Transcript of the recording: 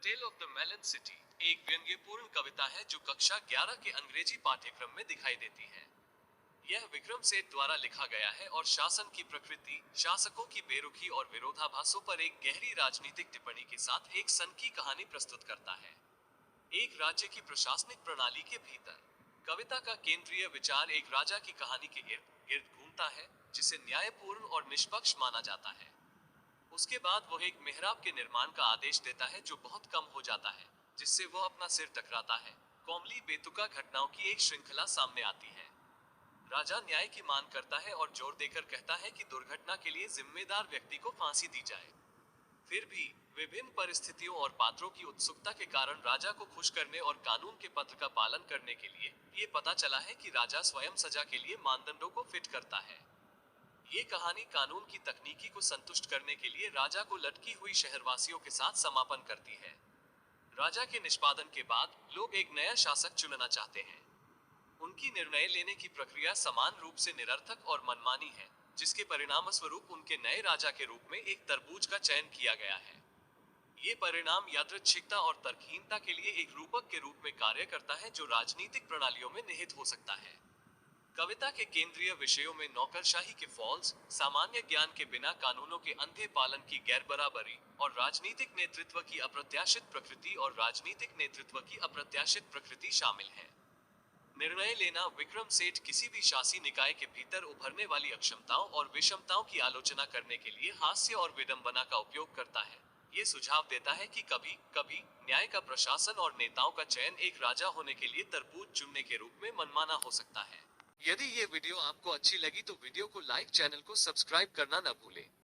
Tell of the melon city एक व्यंग्यपूर्ण कविता है जो कक्षा 11 के अंग्रेजी पाठ्यक्रम में दिखाई देती है। यह विक्रम सेठ द्वारा लिखा गया है और शासन की प्रकृति, शासकों की बेरुखी और विरोधाभासों पर एक गहरी राजनीतिक टिप्पणी के साथ एक सनकी कहानी प्रस्तुत करता है। एक राज्य की प्रशासनिक प्रणाली के भीतर कविता का केंद्रीय विचार एक राजा की कहानी के इर्द गिर्द घूमता है, जिसे न्यायपूर्ण और निष्पक्ष माना जाता है। उसके बाद वह एक मेहराब के निर्माण का आदेश देता है जो बहुत कम हो जाता है, जिससे वह अपना सिर टकराता है। कौमली बेतुका घटनाओं की एक श्रृंखला सामने आती है। राजा न्याय की मांग करता है और जोर देकर कहता है कि दुर्घटना के लिए जिम्मेदार व्यक्ति को फांसी दी जाए। फिर भी विभिन्न परिस्थितियों और पात्रों की उत्सुकता के कारण राजा को खुश करने और कानून के पत्र का पालन करने के लिए ये पता चला है कि राजा स्वयं सजा के लिए मानदंडों को फिट करता है। ये कहानी कानून की तकनीकी को संतुष्ट करने के लिए राजा को लटकी हुई शहरवासियों के साथ समापन करती है। राजा के निष्पादन के बाद लोग एक नया शासक चुनना चाहते हैं। उनकी निर्णय लेने की प्रक्रिया समान रूप से निरर्थक और मनमानी है, जिसके परिणामस्वरूप उनके नए राजा के रूप में एक तरबूज का चयन किया गया है। ये परिणाम यादृच्छिकता और तर्कहीनता के लिए एक रूपक के रूप में कार्य करता है जो राजनीतिक प्रणालियों में निहित हो सकता है। कविता के केंद्रीय विषयों में नौकरशाही के फॉल्स, सामान्य ज्ञान के बिना कानूनों के अंधे पालन की गैरबराबरी और राजनीतिक नेतृत्व की अप्रत्याशित प्रकृति और राजनीतिक नेतृत्व की अप्रत्याशित प्रकृति शामिल है। निर्णय लेना विक्रम सेठ किसी भी शासी निकाय के भीतर उभरने वाली अक्षमताओं और विषमताओं की आलोचना करने के लिए हास्य और विडंबना का उपयोग करता है। ये सुझाव देता है कि कभी कभी न्याय का प्रशासन और नेताओं का चयन एक राजा होने के लिए तरबूज चुनने के रूप में मनमाना हो सकता है। यदि ये वीडियो आपको अच्छी लगी तो वीडियो को लाइक, चैनल को सब्सक्राइब करना न भूलें।